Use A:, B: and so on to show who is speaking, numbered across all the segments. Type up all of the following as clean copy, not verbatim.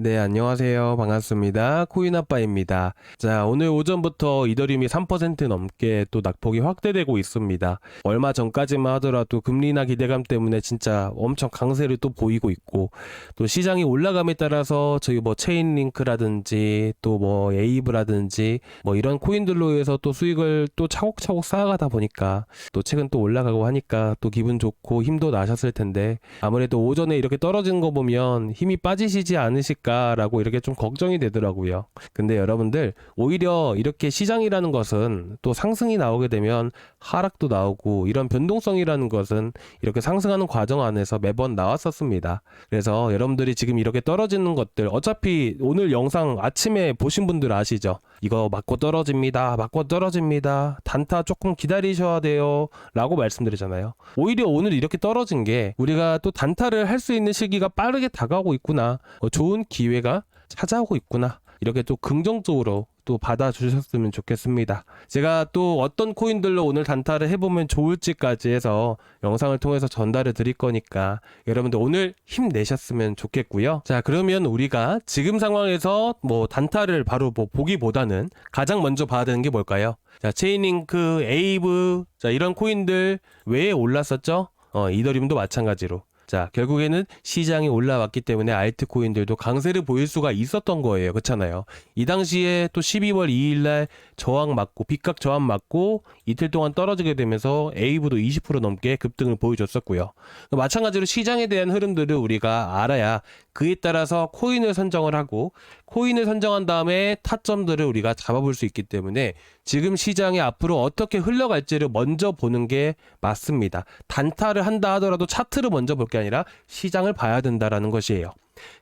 A: 네, 안녕하세요. 반갑습니다. 코인아빠입니다. 자, 오늘 오전부터 이더리움이 3% 넘게 또 낙폭이 확대되고 있습니다. 얼마 전까지만 하더라도 금리 인하 기대감 때문에 진짜 엄청 강세를 또 보이고 있고, 또 시장이 올라감에 따라서 저희 뭐 체인링크라든지 또 뭐 에이브라든지 뭐 이런 코인들로 해서 또 수익을 또 차곡차곡 쌓아가다 보니까 또 최근 또 올라가고 하니까 또 기분 좋고 힘도 나셨을 텐데, 아무래도 오전에 이렇게 떨어지는 거 보면 힘이 빠지시지 않으실까 라고 이렇게 좀 걱정이 되더라고요. 근데 여러분들, 오히려 이렇게 시장이라는 것은 또 상승이 나오게 되면 하락도 나오고, 이런 변동성이라는 것은 이렇게 상승하는 과정 안에서 매번 나왔었습니다. 그래서 여러분들이 지금 이렇게 떨어지는 것들, 어차피 오늘 영상 아침에 보신 분들 아시죠? 이거 맞고 떨어집니다, 맞고 떨어집니다, 단타 조금 기다리셔야 돼요 라고 말씀드리잖아요. 오히려 오늘 이렇게 떨어진 게 우리가 또 단타를 할 수 있는 시기가 빠르게 다가오고 있구나, 좋은 기회가 찾아오고 있구나, 이렇게 또 긍정적으로 또 받아주셨으면 좋겠습니다. 제가 또 어떤 코인들로 오늘 단타를 해보면 좋을지까지 해서 영상을 통해서 전달을 드릴 거니까 여러분들 오늘 힘내셨으면 좋겠고요. 자, 그러면 우리가 지금 상황에서 뭐 단타를 바로 뭐 보기보다는 가장 먼저 봐야 되는 게 뭘까요? 자, 체인링크, 에이브, 자, 이런 코인들 왜 올랐었죠? 이더리움도 마찬가지로. 자, 결국에는 시장이 올라왔기 때문에 알트코인들도 강세를 보일 수가 있었던 거예요. 그렇잖아요. 이 당시에 또 12월 2일날 저항 맞고, 빗각 저항 맞고 이틀 동안 떨어지게 되면서 에이브도 20% 넘게 급등을 보여줬었고요. 마찬가지로 시장에 대한 흐름들을 우리가 알아야 그에 따라서 코인을 선정을 하고, 코인을 선정한 다음에 타점들을 우리가 잡아볼 수 있기 때문에 지금 시장이 앞으로 어떻게 흘러갈지를 먼저 보는 게 맞습니다. 단타를 한다 하더라도 차트를 먼저 볼 게 아니라 시장을 봐야 된다라는 것이에요.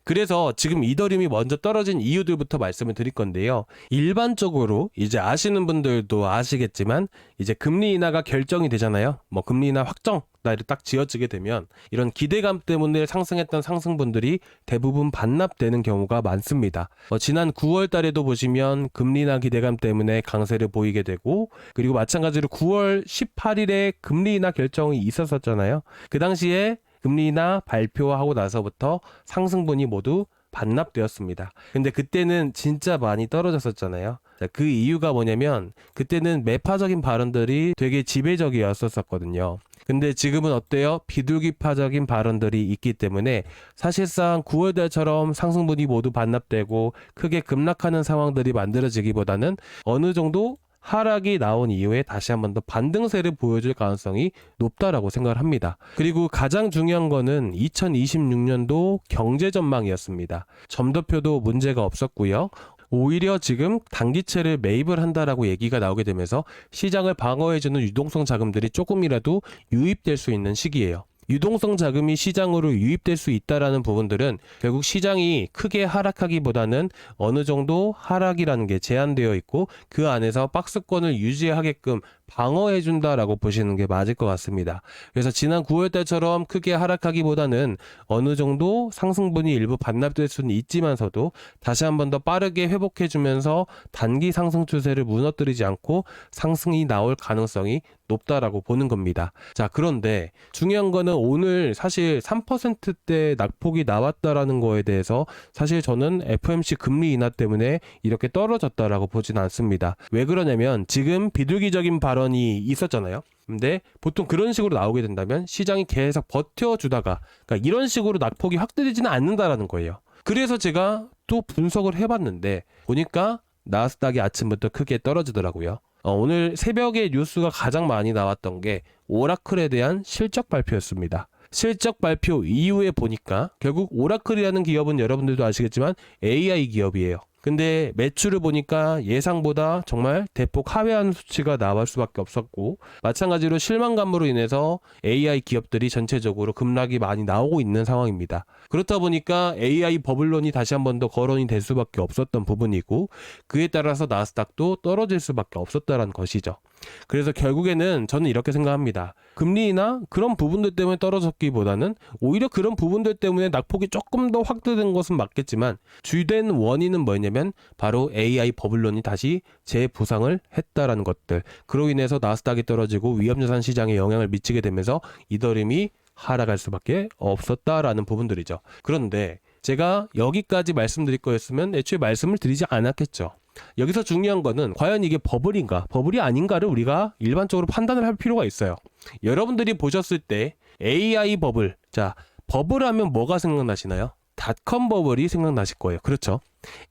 A: 그래서 지금 이더리움이 먼저 떨어진 이유들부터 말씀을 드릴 건데요. 일반적으로 이제 아시는 분들도 아시겠지만 이제 금리 인하가 결정이 되잖아요. 뭐 금리 인하 확정 날이 딱 지어지게 되면 이런 기대감 때문에 상승했던 상승분들이 대부분 반납되는 경우가 많습니다. 지난 9월 달에도 보시면 금리 인하 기대감 때문에 강세를 보이게 되고, 그리고 마찬가지로 9월 18일에 금리 인하 결정이 있었었잖아요. 그 당시에 금리 인하 발표하고 나서부터 상승분이 모두 반납되었습니다. 근데 그때는 진짜 많이 떨어졌었잖아요. 자, 그 이유가 뭐냐면 그때는 매파적인 발언들이 되게 지배적이었었거든요. 근데 지금은 어때요? 비둘기파적인 발언들이 있기 때문에 사실상 9월 달처럼 상승분이 모두 반납되고 크게 급락하는 상황들이 만들어지기보다는 어느 정도 하락이 나온 이후에 다시 한 번 더 반등세를 보여줄 가능성이 높다라고 생각을 합니다. 그리고 가장 중요한 거는 2026년도 경제 전망이었습니다. 점도표도 문제가 없었고요. 오히려 지금 단기채를 매입을 한다라고 얘기가 나오게 되면서 시장을 방어해주는 유동성 자금들이 조금이라도 유입될 수 있는 시기예요. 유동성 자금이 시장으로 유입될 수 있다라는 부분들은 결국 시장이 크게 하락하기보다는 어느 정도 하락이라는 게 제한되어 있고 그 안에서 박스권을 유지하게끔 방어해준다라고 보시는 게 맞을 것 같습니다. 그래서 지난 9월 달처럼 크게 하락하기보다는 어느 정도 상승분이 일부 반납될 수는 있지만서도 다시 한 번 더 빠르게 회복해주면서 단기 상승 추세를 무너뜨리지 않고 상승이 나올 가능성이 높다라고 보는 겁니다. 자, 그런데 중요한 거는 오늘 사실 3%대 낙폭이 나왔다라는 거에 대해서 사실 저는 FOMC 금리 인하 때문에 이렇게 떨어졌다라고 보진 않습니다. 왜 그러냐면 지금 비둘기적인 발언이 있었잖아요. 근데 보통 그런 식으로 나오게 된다면 시장이 계속 버텨주다가, 그러니까 이런 식으로 낙폭이 확대되지는 않는다라는 거예요. 그래서 제가 또 분석을 해봤는데 보니까 나스닥이 아침부터 크게 떨어지더라고요. 오늘 새벽에 뉴스가 가장 많이 나왔던 게 오라클에 대한 실적 발표였습니다. 실적 발표 이후에 보니까 결국 오라클이라는 기업은 여러분들도 아시겠지만 AI 기업이에요. 근데 매출을 보니까 예상보다 정말 대폭 하회하는 수치가 나올 수밖에 없었고, 마찬가지로 실망감으로 인해서 AI 기업들이 전체적으로 급락이 많이 나오고 있는 상황입니다. 그렇다 보니까 AI 버블론이 다시 한 번 더 거론이 될 수밖에 없었던 부분이고, 그에 따라서 나스닥도 떨어질 수밖에 없었다는 것이죠. 그래서 결국에는 저는 이렇게 생각합니다. 금리 인하 그런 부분들 때문에 떨어졌기보다는 오히려 그런 부분들 때문에 낙폭이 조금 더 확대된 것은 맞겠지만 주된 원인은 뭐냐면 바로 AI 버블론이 다시 재부상을 했다라는 것들, 그로 인해서 나스닥이 떨어지고 위험자산 시장에 영향을 미치게 되면서 이더리움이 하락할 수밖에 없었다라는 부분들이죠. 그런데 제가 여기까지 말씀드릴 거였으면 애초에 말씀을 드리지 않았겠죠. 여기서 중요한 거는 과연 이게 버블인가 버블이 아닌가를 우리가 일반적으로 판단을 할 필요가 있어요. 여러분들이 보셨을 때 AI 버블, 자 버블 하면 뭐가 생각나시나요? 닷컴 버블이 생각나실 거예요. 그렇죠?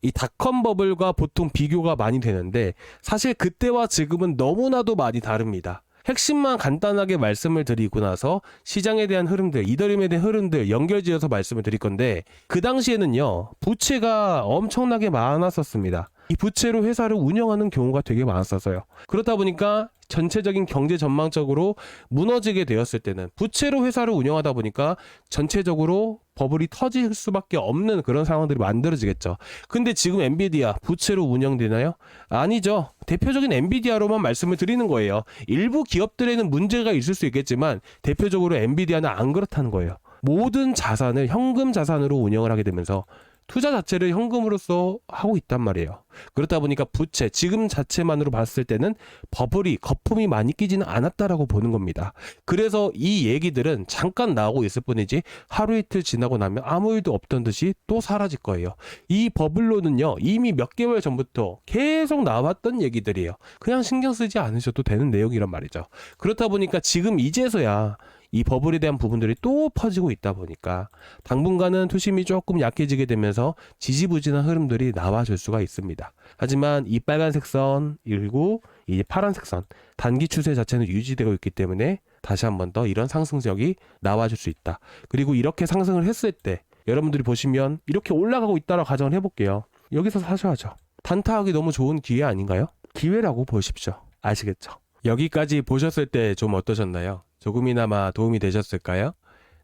A: 이 닷컴 버블과 보통 비교가 많이 되는데 사실 그때와 지금은 너무나도 많이 다릅니다. 핵심만 간단하게 말씀을 드리고 나서 시장에 대한 흐름들, 이더리움에 대한 흐름들 연결지어서 말씀을 드릴 건데, 그 당시에는요 부채가 엄청나게 많았었습니다. 이 부채로 회사를 운영하는 경우가 되게 많았어서요. 그렇다 보니까 전체적인 경제 전망적으로 무너지게 되었을 때는 부채로 회사를 운영하다 보니까 전체적으로 버블이 터질 수밖에 없는 그런 상황들이 만들어지겠죠. 근데 지금 엔비디아 부채로 운영되나요? 아니죠. 대표적인 엔비디아로만 말씀을 드리는 거예요. 일부 기업들에는 문제가 있을 수 있겠지만 대표적으로 엔비디아는 안 그렇다는 거예요. 모든 자산을 현금 자산으로 운영을 하게 되면서 투자 자체를 현금으로서 하고 있단 말이에요. 그렇다 보니까 부채, 지금 자체만으로 봤을 때는 버블이, 거품이 많이 끼지는 않았다라고 보는 겁니다. 그래서 이 얘기들은 잠깐 나오고 있을 뿐이지 하루 이틀 지나고 나면 아무 일도 없던 듯이 또 사라질 거예요. 이 버블로는요 이미 몇 개월 전부터 계속 나왔던 얘기들이에요. 그냥 신경 쓰지 않으셔도 되는 내용이란 말이죠. 그렇다 보니까 지금 이제서야 이 버블에 대한 부분들이 또 퍼지고 있다 보니까 당분간은 투심이 조금 약해지게 되면서 지지부진한 흐름들이 나와줄 수가 있습니다. 하지만 이 빨간색 선 그리고 이 파란색 선 단기 추세 자체는 유지되고 있기 때문에 다시 한 번 더 이런 상승력이 나와줄 수 있다. 그리고 이렇게 상승을 했을 때 여러분들이 보시면 이렇게 올라가고 있다라고 가정을 해볼게요. 여기서 사셔야죠. 단타하기 너무 좋은 기회 아닌가요? 기회라고 보십시오. 아시겠죠? 여기까지 보셨을 때 좀 어떠셨나요? 조금이나마 도움이 되셨을까요?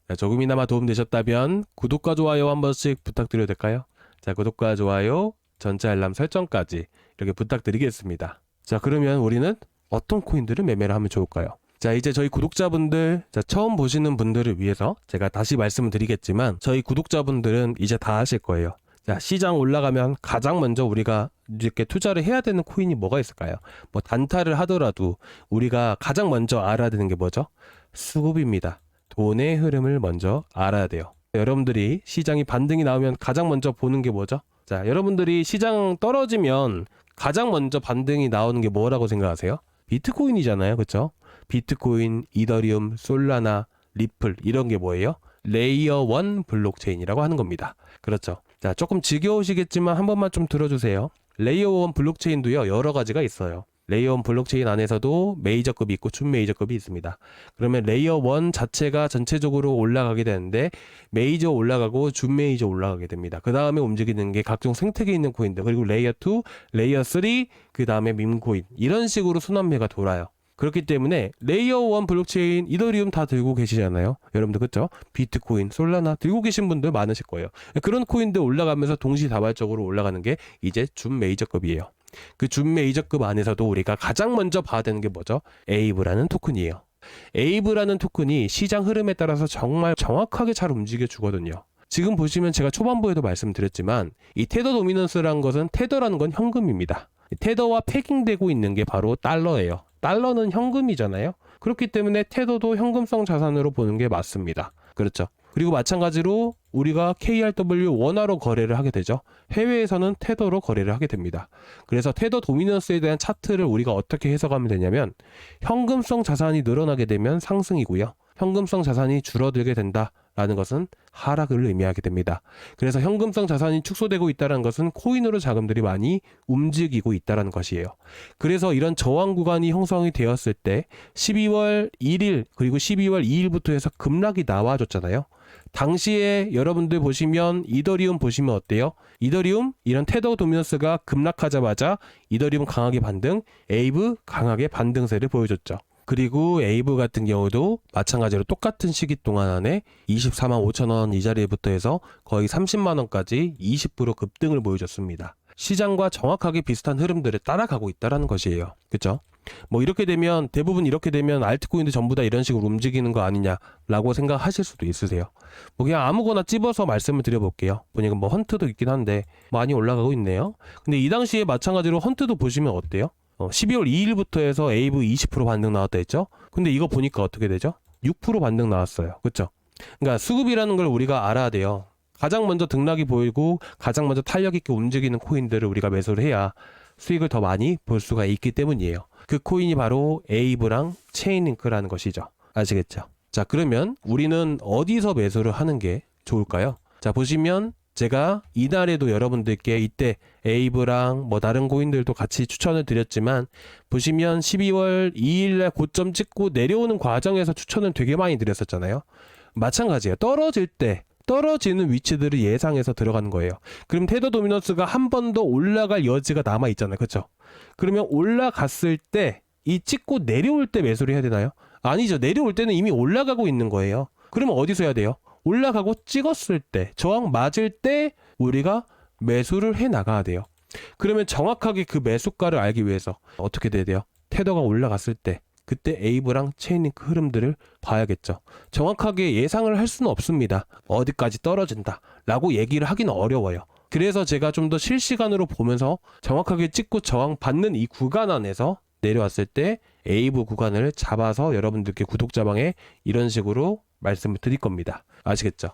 A: 자, 조금이나마 도움 되셨다면 구독과 좋아요 한 번씩 부탁드려도 될까요? 자, 구독과 좋아요, 전체 알람 설정까지 이렇게 부탁드리겠습니다. 자, 그러면 우리는 어떤 코인들을 매매를 하면 좋을까요? 자, 이제 저희 구독자분들, 자, 처음 보시는 분들을 위해서 제가 다시 말씀을 드리겠지만 저희 구독자분들은 이제 다 아실 거예요. 자, 시장 올라가면 가장 먼저 우리가 이렇게 투자를 해야 되는 코인이 뭐가 있을까요? 뭐 단타를 하더라도 우리가 가장 먼저 알아야 되는 게 뭐죠? 수급입니다. 돈의 흐름을 먼저 알아야 돼요. 여러분들이 시장이 반등이 나오면 가장 먼저 보는 게 뭐죠? 자, 여러분들이 시장 떨어지면 가장 먼저 반등이 나오는 게 뭐라고 생각하세요? 비트코인이잖아요. 그렇죠? 비트코인, 이더리움, 솔라나, 리플 이런 게 뭐예요? 레이어 1 블록체인이라고 하는 겁니다. 그렇죠? 자, 조금 지겨우시겠지만 한 번만 좀 들어주세요. 레이어 1 블록체인도요 여러 가지가 있어요. 레이어 1 블록체인 안에서도 메이저급이 있고 준메이저급이 있습니다. 그러면 레이어 1 자체가 전체적으로 올라가게 되는데 메이저 올라가고 준메이저 올라가게 됩니다. 그 다음에 움직이는 게 각종 생태계에 있는 코인들, 그리고 레이어 2, 레이어 3, 그 다음에 밈코인, 이런 식으로 순환매가 돌아요. 그렇기 때문에 레이어 1 블록체인, 이더리움 다 들고 계시잖아요. 여러분들 그렇죠? 비트코인, 솔라나 들고 계신 분들 많으실 거예요. 그런 코인들 올라가면서 동시다발적으로 올라가는 게 이제 준메이저급이에요. 그 준메이저급 안에서도 우리가 가장 먼저 봐야 되는 게 뭐죠? 에이브라는 토큰이에요. 에이브라는 토큰이 시장 흐름에 따라서 정말 정확하게 잘 움직여 주거든요. 지금 보시면 제가 초반부에도 말씀드렸지만 이 테더 도미넌스라는 것은, 테더라는 건 현금입니다. 테더와 패깅되고 있는 게 바로 달러예요. 달러는 현금이잖아요. 그렇기 때문에 테더도 현금성 자산으로 보는 게 맞습니다. 그렇죠? 그리고 마찬가지로 우리가 KRW 원화로 거래를 하게 되죠. 해외에서는 테더로 거래를 하게 됩니다. 그래서 테더 도미넌스에 대한 차트를 우리가 어떻게 해석하면 되냐면, 현금성 자산이 늘어나게 되면 상승이고요. 현금성 자산이 줄어들게 된다라는 것은 하락을 의미하게 됩니다. 그래서 현금성 자산이 축소되고 있다는 것은 코인으로 자금들이 많이 움직이고 있다는 것이에요. 그래서 이런 저항 구간이 형성이 되었을 때 12월 1일 그리고 12월 2일부터 해서 급락이 나와줬잖아요. 당시에 여러분들 보시면 이더리움 보시면 어때요? 이더리움 이런 테더 도미넌스가 급락하자마자 이더리움 강하게 반등, 에이브 강하게 반등세를 보여줬죠. 그리고 에이브 같은 경우도 마찬가지로 똑같은 시기 동안 안에 24만 5천 원 이 자리부터 해서 거의 30만 원까지 20% 급등을 보여줬습니다. 시장과 정확하게 비슷한 흐름들을 따라가고 있다는 것이에요. 그렇죠? 뭐 이렇게 되면, 대부분 이렇게 되면 알트코인도 전부 다 이런 식으로 움직이는 거 아니냐라고 생각하실 수도 있으세요. 뭐 그냥 아무거나 찝어서 말씀을 드려볼게요. 보니까 뭐 헌트도 있긴 한데 많이 올라가고 있네요. 근데 이 당시에 마찬가지로 헌트도 보시면 어때요? 12월 2일부터 해서 에이브 20% 반등 나왔다 했죠? 근데 이거 보니까 어떻게 되죠? 6% 반등 나왔어요. 그렇죠? 그러니까 수급이라는 걸 우리가 알아야 돼요. 가장 먼저 등락이 보이고 가장 먼저 탄력 있게 움직이는 코인들을 우리가 매수를 해야 수익을 더 많이 볼 수가 있기 때문이에요. 그 코인이 바로 에이브랑 체인링크라는 것이죠. 아시겠죠? 자, 그러면 우리는 어디서 매수를 하는 게 좋을까요? 자, 보시면 제가 이날에도 여러분들께 이때 에이브랑 뭐 다른 코인들도 같이 추천을 드렸지만, 보시면 12월 2일날 고점 찍고 내려오는 과정에서 추천을 되게 많이 드렸었잖아요. 마찬가지예요. 떨어지는 위치들을 예상해서 들어가는 거예요. 그럼 테더 도미넌스가 한 번 더 올라갈 여지가 남아 있잖아요. 그렇죠? 그러면 올라갔을 때 이 찍고 내려올 때 매수를 해야 되나요? 아니죠. 내려올 때는 이미 올라가고 있는 거예요. 그러면 어디서 해야 돼요? 올라가고 찍었을 때, 저항 맞을 때 우리가 매수를 해 나가야 돼요. 그러면 정확하게 그 매수가를 알기 위해서 어떻게 돼야 돼요? 테더가 올라갔을 때 그때 에이브랑 체인링크 흐름들을 봐야겠죠. 정확하게 예상을 할 수는 없습니다. 어디까지 떨어진다 라고 얘기를 하기는 어려워요. 그래서 제가 좀 더 실시간으로 보면서 정확하게 찍고 저항 받는 이 구간 안에서 내려왔을 때 에이브 구간을 잡아서 여러분들께 구독자방에 이런 식으로 말씀을 드릴 겁니다. 아시겠죠?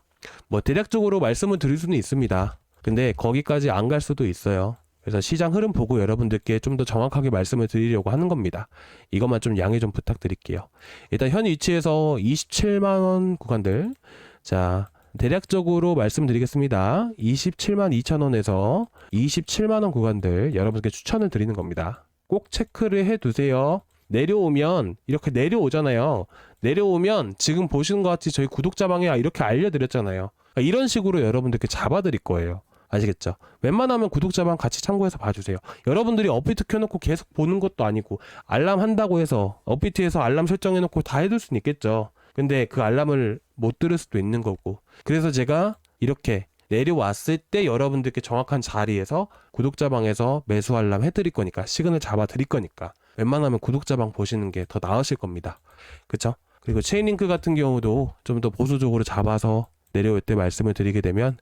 A: 뭐 대략적으로 말씀을 드릴 수는 있습니다. 근데 거기까지 안 갈 수도 있어요. 그래서 시장 흐름 보고 여러분들께 좀 더 정확하게 말씀을 드리려고 하는 겁니다. 이것만 좀 양해 좀 부탁드릴게요. 일단 현 위치에서 27만원 구간들, 자 대략적으로 말씀드리겠습니다. 27만 2천원에서 27만원 구간들 여러분께 추천을 드리는 겁니다. 꼭 체크를 해 두세요. 내려오면 이렇게 내려오잖아요. 내려오면 지금 보시는 것 같이 저희 구독자방에 이렇게 알려드렸잖아요. 그러니까 이런 식으로 여러분들께 잡아드릴 거예요. 아시겠죠? 웬만하면 구독자방 같이 참고해서 봐주세요. 여러분들이 업비트 켜놓고 계속 보는 것도 아니고, 알람 한다고 해서 업비트에서 알람 설정해놓고 다 해둘 수는 있겠죠. 근데 그 알람을 못 들을 수도 있는 거고, 그래서 제가 이렇게 내려왔을 때 여러분들께 정확한 자리에서 구독자방에서 매수 알람 해드릴 거니까, 시그널 잡아 드릴 거니까 웬만하면 구독자방 보시는 게 더 나으실 겁니다. 그쵸? 그리고 체인링크 같은 경우도 좀 더 보수적으로 잡아서 내려올 때 말씀을 드리게 되면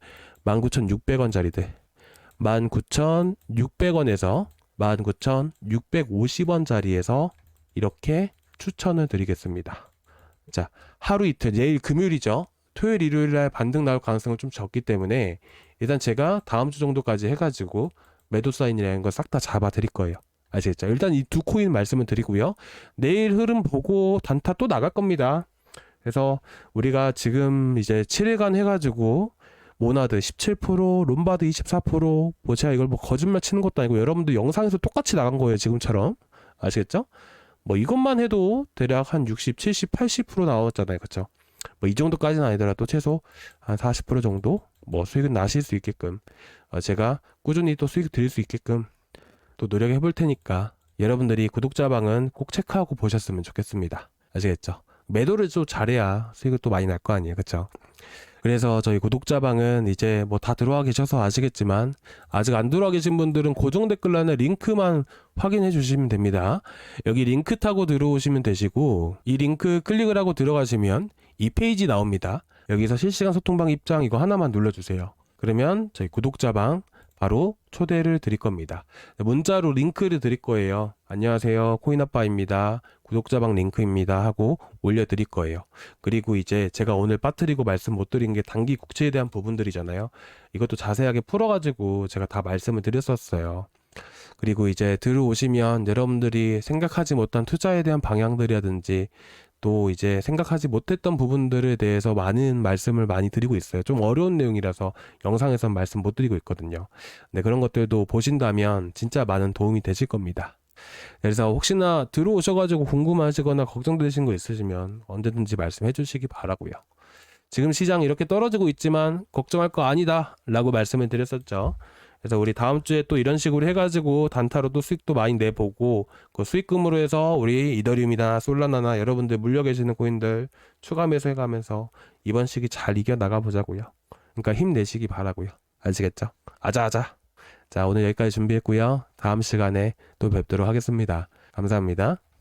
A: 19,600원짜리들 19,600원에서 19,650원짜리에서 이렇게 추천을 드리겠습니다. 자, 하루 이틀, 내일 금요일이죠. 토요일, 일요일날 반등 나올 가능성은 좀 적기 때문에 일단 제가 다음 주 정도까지 해가지고 매도 사인이라는 거 싹 다 잡아 드릴 거예요. 아시겠죠? 일단 이 두 코인 말씀을 드리고요. 내일 흐름 보고 단타 또 나갈 겁니다. 그래서 우리가 지금 이제 7일간 해가지고 모나드 17%, 롬바드 24%, 뭐 제가 이걸 뭐 거짓말 치는 것도 아니고 여러분들 영상에서 똑같이 나간 거예요, 지금처럼. 아시겠죠? 뭐 이것만 해도 대략 한 60, 70, 80% 나왔잖아요. 그쵸? 뭐 이 정도까지는 아니더라도 최소 한 40% 정도 뭐 수익은 나실 수 있게끔 제가 꾸준히 또 수익 드릴 수 있게끔 또 노력해 볼 테니까 여러분들이 구독자방은 꼭 체크하고 보셨으면 좋겠습니다. 아시겠죠? 매도를 좀 잘해야 수익을 또 많이 날 거 아니에요. 그쵸? 그래서 저희 구독자방은 이제 뭐 다 들어와 계셔서 아시겠지만, 아직 안 들어와 계신 분들은 고정 댓글란에 링크만 확인해 주시면 됩니다. 여기 링크 타고 들어오시면 되시고, 이 링크 클릭을 하고 들어가시면 이 페이지 나옵니다. 여기서 실시간 소통방 입장 이거 하나만 눌러주세요. 그러면 저희 구독자방 바로 초대를 드릴 겁니다. 문자로 링크를 드릴 거예요. 안녕하세요, 코인아빠입니다. 구독자방 링크입니다 하고 올려드릴 거예요. 그리고 이제 제가 오늘 빠뜨리고 말씀 못 드린 게 단기 국채에 대한 부분들이잖아요. 이것도 자세하게 풀어가지고 제가 다 말씀을 드렸었어요. 그리고 이제 들어오시면 여러분들이 생각하지 못한 투자에 대한 방향들이라든지 또 이제 생각하지 못했던 부분들에 대해서 많은 말씀을 많이 드리고 있어요. 좀 어려운 내용이라서 영상에선 말씀 못 드리고 있거든요. 네, 그런 것들도 보신다면 진짜 많은 도움이 되실 겁니다. 그래서 혹시나 들어오셔가지고 궁금하시거나 걱정되신 거 있으시면 언제든지 말씀해 주시기 바라고요. 지금 시장 이렇게 떨어지고 있지만 걱정할 거 아니다 라고 말씀을 드렸었죠. 그래서 우리 다음 주에 또 이런 식으로 해가지고 단타로도 수익도 많이 내보고, 그 수익금으로 해서 우리 이더리움이나 솔라나나 여러분들 물려 계시는 코인들 추가 매수 해가면서 이번 시기 잘 이겨 나가 보자고요. 그러니까 힘내시기 바라고요. 아시겠죠? 아자아자. 자, 오늘 여기까지 준비했고요. 다음 시간에 또 뵙도록 하겠습니다. 감사합니다.